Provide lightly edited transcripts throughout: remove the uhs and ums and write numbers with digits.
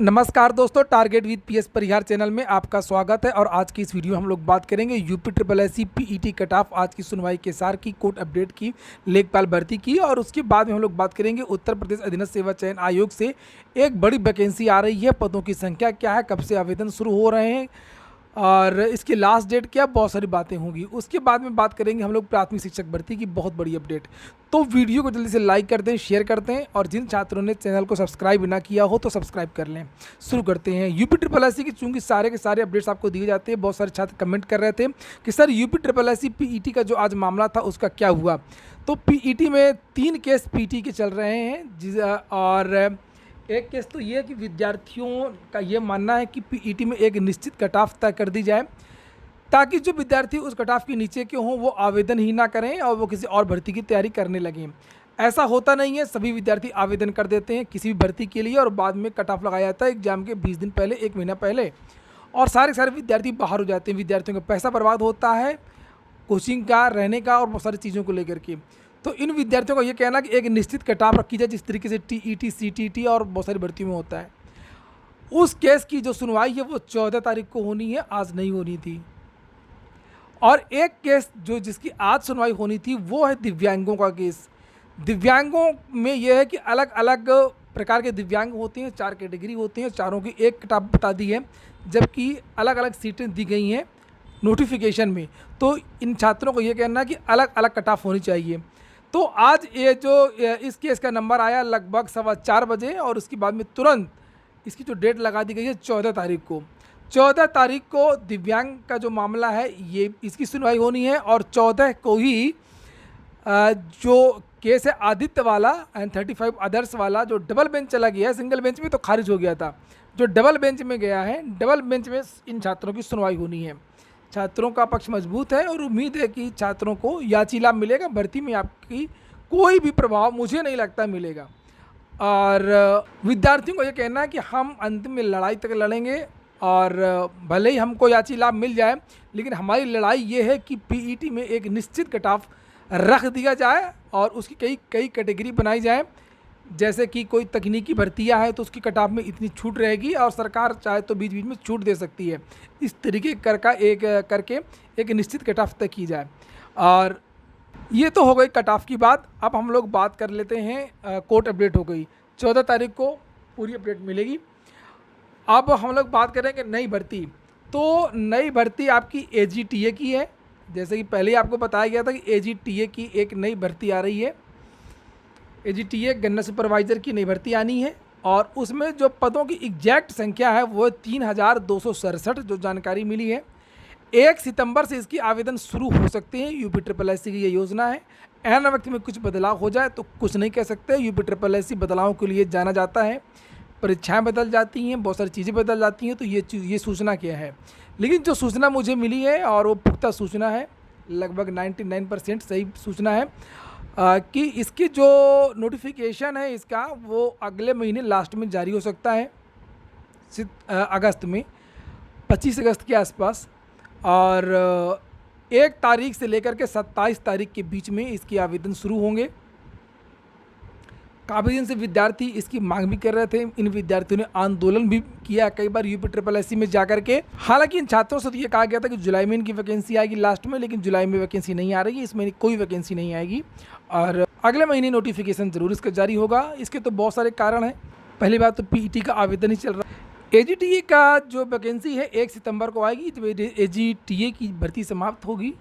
नमस्कार दोस्तों, target with PS Parihar channel में आपका स्वागत है। और आज की इस वीडियो में हम लोग बात करेंगे UP triple S C PET cut off आज की सुनवाई के सार की, कोर्ट अपडेट की, लेखपाल भर्ती की, और उसके बाद में हम लोग बात करेंगे उत्तर प्रदेश अधीनस्थ सेवा चयन आयोग से एक बड़ी वैकेंसी आ रही है। पदों की संख्या क्या है, कब से आवेदन शुरू हो रहे हैं और इसकी लास्ट डेट क्या, बहुत सारी बातें होंगी। उसके बाद में बात करेंगे हम लोग प्राथमिक शिक्षक भर्ती की बहुत बड़ी अपडेट। तो वीडियो को जल्दी से लाइक कर दें, शेयर कर दें, और जिन छात्रों ने चैनल को सब्सक्राइब ना किया हो तो सब्सक्राइब कर लें। शुरू करते हैं। यूपी ट्रिपल एस सी की चूंकि सारे के सारे अपडेट्स आपको दिए जाते हैं, बहुत सारे छात्र कमेंट कर रहे थे कि sir UP triple S C PET का जो आज मामला था उसका क्या हुआ। तो पीईटी में 3 केस पीटी के चल रहे हैं और एक केस तो ये है कि विद्यार्थियों का ये मानना है कि पीईटी में एक निश्चित कट ऑफ तय कर दी जाए ताकि जो विद्यार्थी उस कट ऑफ के नीचे के हों वो आवेदन ही ना करें और वो किसी और भर्ती की तैयारी करने लगें। ऐसा होता नहीं है, सभी विद्यार्थी आवेदन कर देते हैं किसी भी भर्ती के लिए और बाद में कट ऑफ लगाया जाता है एग्जाम के 20 दिन पहले, 1 महीना पहले, और सारे विद्यार्थी बाहर हो जाते हैं। विद्यार्थियों का पैसा बर्बाद होता है, कोचिंग का, रहने का, और बहुत सारी चीज़ों को लेकर के। तो इन विद्यार्थियों का ये कहना कि एक निश्चित कट ऑफ रखी जाए जिस तरीके से टीईटी, सीटीटी और बहुत सारी भर्तियों में होता है। उस केस की जो सुनवाई है वो 14 तारीख को होनी है, आज नहीं होनी थी। और एक केस जिसकी आज सुनवाई होनी थी वो है दिव्यांगों का केस। दिव्यांगों में यह है कि अलग अलग प्रकार के दिव्यांग होते हैं, 4 कैटेगरी होती हैं, चारों की एक कट ऑफ बता दी है, जबकि अलग अलग सीटें दी गई हैं नोटिफिकेशन में। तो इन छात्रों को ये कहना है कि अलग अलग कट ऑफ होनी चाहिए। तो आज ये इस केस का नंबर आया लगभग 4:15 बजे, और उसके बाद में तुरंत इसकी जो डेट लगा दी गई है 14 तारीख को। 14 तारीख को दिव्यांग का जो मामला है ये इसकी सुनवाई होनी है, और 14 को ही जो केस है आदित्य वाला एंड 35 अदर्स वाला, जो डबल बेंच चला गया है, सिंगल बेंच में तो खारिज हो गया था, जो डबल बेंच में गया है, डबल बेंच में इन छात्रों की सुनवाई होनी है। छात्रों का पक्ष मजबूत है और उम्मीद है कि छात्रों को याची लाभ मिलेगा। भर्ती में आपकी कोई भी प्रभाव मुझे नहीं लगता मिलेगा। और विद्यार्थियों को ये कहना है कि हम अंतिम में लड़ाई तक लड़ेंगे, और भले ही हमको याची लाभ मिल जाए, लेकिन हमारी लड़ाई ये है कि पीईटी में एक निश्चित कट ऑफ रख दिया जाए और उसकी कई कैटेगरी बनाई जाए। जैसे कि कोई तकनीकी भर्तियां हैं तो उसकी कट ऑफ में इतनी छूट रहेगी और सरकार चाहे तो बीच बीच में छूट दे सकती है। इस तरीके करके एक निश्चित कट ऑफ तय की जाए। और ये तो हो गई कट ऑफ की बात। अब हम लोग बात कर लेते हैं, कोर्ट अपडेट हो गई, 14 तारीख को पूरी अपडेट मिलेगी। अब हम लोग बात करेंगे नई भर्ती। तो नई भर्ती आपकी एजीटीए की है। जैसे कि पहले ही आपको बताया गया था कि एजीटीए की एक नई भर्ती आ रही है। एजीटीए गन्ना सुपरवाइज़र की नई भर्ती आनी है, और उसमें जो पदों की एग्जैक्ट संख्या है वो 3267 जो जानकारी मिली है। 1 सितंबर से इसकी आवेदन शुरू हो सकते हैं। यूपी ट्रिपल एस सी की ये योजना है। ऐन वक्त में कुछ बदलाव हो जाए तो कुछ नहीं कह सकते। यूपी ट्रिपल एस सी बदलावों के लिए जाना जाता है, परीक्षाएं बदल जाती हैं, बहुत सारी चीज़ें बदल जाती हैं। तो ये सूचना क्या है, लेकिन जो सूचना मुझे मिली है और वो पुख्ता सूचना है, लगभग 99% सही सूचना है, कि इसकी जो नोटिफिकेशन है इसका वो अगले महीने लास्ट में जारी हो सकता है, अगस्त में, 25 अगस्त के आसपास। और 1 तारीख से लेकर के 27 तारीख के बीच में इसकी आवेदन शुरू होंगे। काफ़ी दिन से विद्यार्थी इसकी मांग भी कर रहे थे। इन विद्यार्थियों ने आंदोलन भी किया कई बार यूपी ट्रिपल एस सी में जाकर के। हालांकि इन छात्रों से तो ये कहा गया था कि जुलाई में इनकी वैकेंसी आएगी लास्ट में, लेकिन जुलाई में वैकेंसी नहीं आ रही है, इस महीने कोई वैकेंसी नहीं आएगी और अगले महीने नोटिफिकेशन ज़रूर इसका जारी होगा। इसके तो बहुत सारे कारण हैं। पहली बात तो पीईटी का आवेदन ही चल रहा है। एजीटीए का जो वैकेंसी है 1 सितंबर को आएगी, तो एजीटीए की भर्ती समाप्त होगी,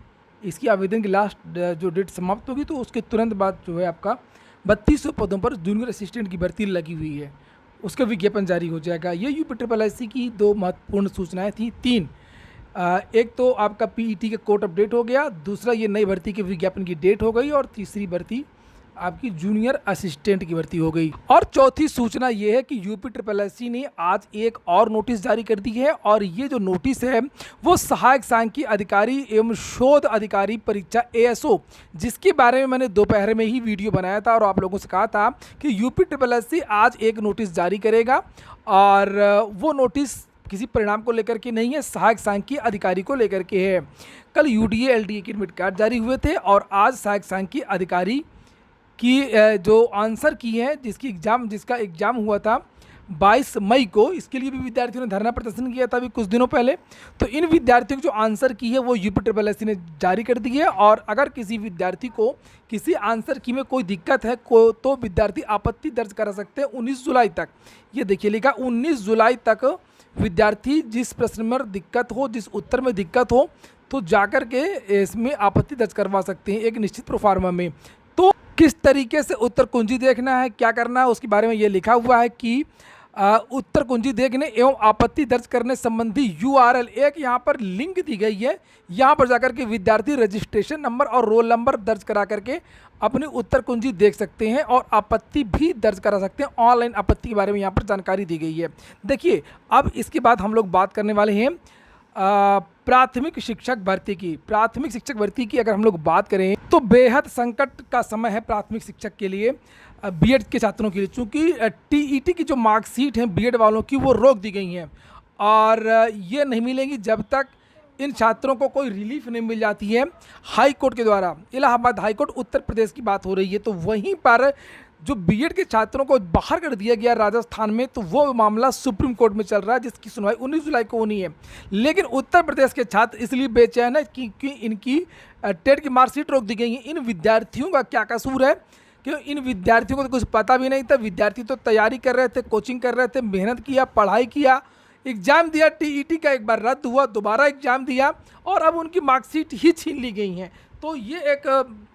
इसकी आवेदन की लास्ट जो डेट समाप्त होगी, तो उसके तुरंत बाद जो है आपका 3200 पदों पर जूनियर असिस्टेंट की भर्ती लगी हुई है, उसका विज्ञापन जारी हो जाएगा। ये यूपी ट्रिपल एस सी की 2 महत्वपूर्ण सूचनाएं थी। 3, एक तो आपका पीईटी का कोर्ट अपडेट हो गया, दूसरा ये नई भर्ती के विज्ञापन की डेट हो गई, और तीसरी भर्ती आपकी जूनियर असिस्टेंट की भर्ती हो गई। और चौथी सूचना ये है कि यूपी ट्रिपल एस सी ने आज एक और नोटिस जारी कर दी है, और ये जो नोटिस है वो सहायक सांख्यिकी अधिकारी एवं शोध अधिकारी परीक्षा एएसओ, जिसके बारे में मैंने दोपहर में ही वीडियो बनाया था और आप लोगों से कहा था कि यूपी ट्रिपल एस सी आज एक नोटिस जारी करेगा, और वो नोटिस किसी परिणाम को लेकर के नहीं है, सहायक सांख्यिकी अधिकारी को लेकर के है। कल यूडीए एलडीए के एडमिट कार्ड जारी हुए थे, और आज सहायक सांख्यिकी अधिकारी की जो आंसर की है जिसका एग्ज़ाम हुआ था 22 मई को। इसके लिए भी विद्यार्थियों ने धरना प्रदर्शन किया था अभी कुछ दिनों पहले। तो इन विद्यार्थियों की जो आंसर की है वो UPSSC ने जारी कर दी है, और अगर किसी विद्यार्थी को किसी आंसर की में कोई दिक्कत है तो विद्यार्थी आपत्ति दर्ज करा सकते हैं 19 जुलाई तक। ये देखिए लिखा 19 जुलाई तक विद्यार्थी जिस प्रश्न में दिक्कत हो, जिस उत्तर में दिक्कत हो, तो जाकर के इसमें आपत्ति दर्ज करवा सकते हैं एक निश्चित प्रोफार्मा में। तो किस तरीके से उत्तर कुंजी देखना है, क्या करना है, उसके बारे में ये लिखा हुआ है कि उत्तर कुंजी देखने एवं आपत्ति दर्ज करने संबंधी URL एक यहाँ पर लिंक दी गई है। यहाँ पर जाकर के विद्यार्थी रजिस्ट्रेशन नंबर और रोल नंबर दर्ज करा करके अपनी उत्तर कुंजी देख सकते हैं और आपत्ति भी दर्ज करा सकते हैं। ऑनलाइन आपत्ति के बारे में यहाँ पर जानकारी दी गई है। देखिए अब इसके बाद हम लोग बात करने वाले हैं प्राथमिक शिक्षक भर्ती की। प्राथमिक शिक्षक भर्ती की अगर हम लोग बात करें तो बेहद संकट का समय है प्राथमिक शिक्षक के लिए, बीएड के छात्रों के लिए, चूँकि TET की जो मार्कशीट हैं बीएड वालों की वो रोक दी गई हैं और ये नहीं मिलेंगी जब तक इन छात्रों को कोई रिलीफ नहीं मिल जाती है हाई कोर्ट के द्वारा। इलाहाबाद हाई कोर्ट उत्तर प्रदेश की बात हो रही है। तो वहीं पर जो बीएड के छात्रों को बाहर कर दिया गया राजस्थान में, तो वो मामला सुप्रीम कोर्ट में चल रहा है जिसकी सुनवाई 19 जुलाई को होनी है। लेकिन उत्तर प्रदेश के छात्र इसलिए बेचैन है क्योंकि इनकी टेट की मार्कशीट रोक दी गई है। इन विद्यार्थियों का क्या कसूर है कि इन विद्यार्थियों को तो कुछ पता भी नहीं था। विद्यार्थी तो तैयारी कर रहे थे, कोचिंग कर रहे थे, मेहनत किया, पढ़ाई किया, एग्ज़ाम दिया, TET का एक बार रद्द हुआ, दोबारा एग्ज़ाम दिया और अब उनकी मार्कशीट ही छीन ली गई हैं। तो ये एक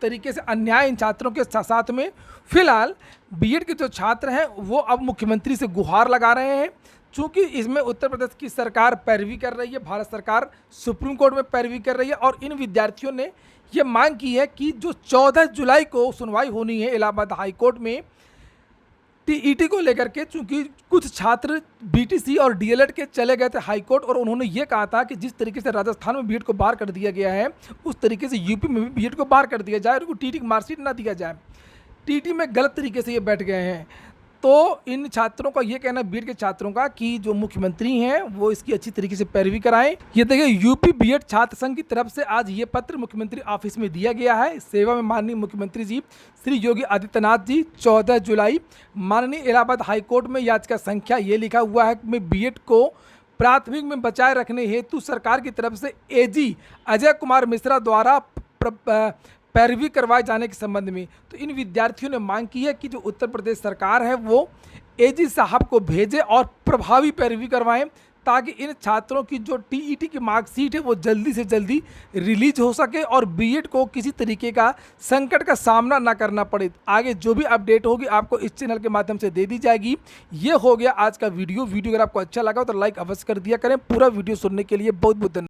तरीके से अन्याय इन छात्रों के साथ में। फिलहाल बीएड के जो छात्र हैं वो अब मुख्यमंत्री से गुहार लगा रहे हैं, चूँकि इसमें उत्तर प्रदेश की सरकार पैरवी कर रही है, भारत सरकार सुप्रीम कोर्ट में पैरवी कर रही है और इन विद्यार्थियों ने ये मांग की है कि जो 14 जुलाई को सुनवाई होनी है इलाहाबाद हाई कोर्ट में TET को लेकर के, चूँकि कुछ छात्र BTC और DLED के चले गए थे हाई कोर्ट और उन्होंने ये कहा था कि जिस तरीके से राजस्थान में बीएड को बाहर कर दिया गया है उस तरीके से यूपी में भी बीएड को बाहर कर दिया जाए और उनको TET की मार्कशीट ना दिया जाए। TET में गलत तरीके से ये बैठ गए हैं। तो इन छात्रों का ये कहना बीएड के छात्रों का कि जो मुख्यमंत्री हैं वो इसकी अच्छी तरीके से पैरवी कराएं। ये देखिए यूपी बीएड छात्र संघ की तरफ से आज ये पत्र मुख्यमंत्री ऑफिस में दिया गया है। सेवा में माननीय मुख्यमंत्री जी श्री योगी आदित्यनाथ जी 14 जुलाई माननीय इलाहाबाद हाईकोर्ट में याचिका संख्या ये लिखा हुआ है कि बीएड को प्राथमिक में बचाए रखने हेतु सरकार की तरफ से AG अजय कुमार मिश्रा द्वारा पैरवी करवाए जाने के संबंध में। तो इन विद्यार्थियों ने मांग की है कि जो उत्तर प्रदेश सरकार है वो AG साहब को भेजे और प्रभावी पैरवी करवाएं ताकि इन छात्रों की जो TET की मार्कशीट है वो जल्दी से जल्दी रिलीज हो सके और बीएड को किसी तरीके का संकट का सामना ना करना पड़े। आगे जो भी अपडेट होगी आपको इस चैनल के माध्यम से दे दी जाएगी। ये हो गया आज का वीडियो। अगर आपको अच्छा लगा तो लाइक अवश्य कर दिया करें। पूरा वीडियो सुनने के लिए बहुत बहुत धन्यवाद।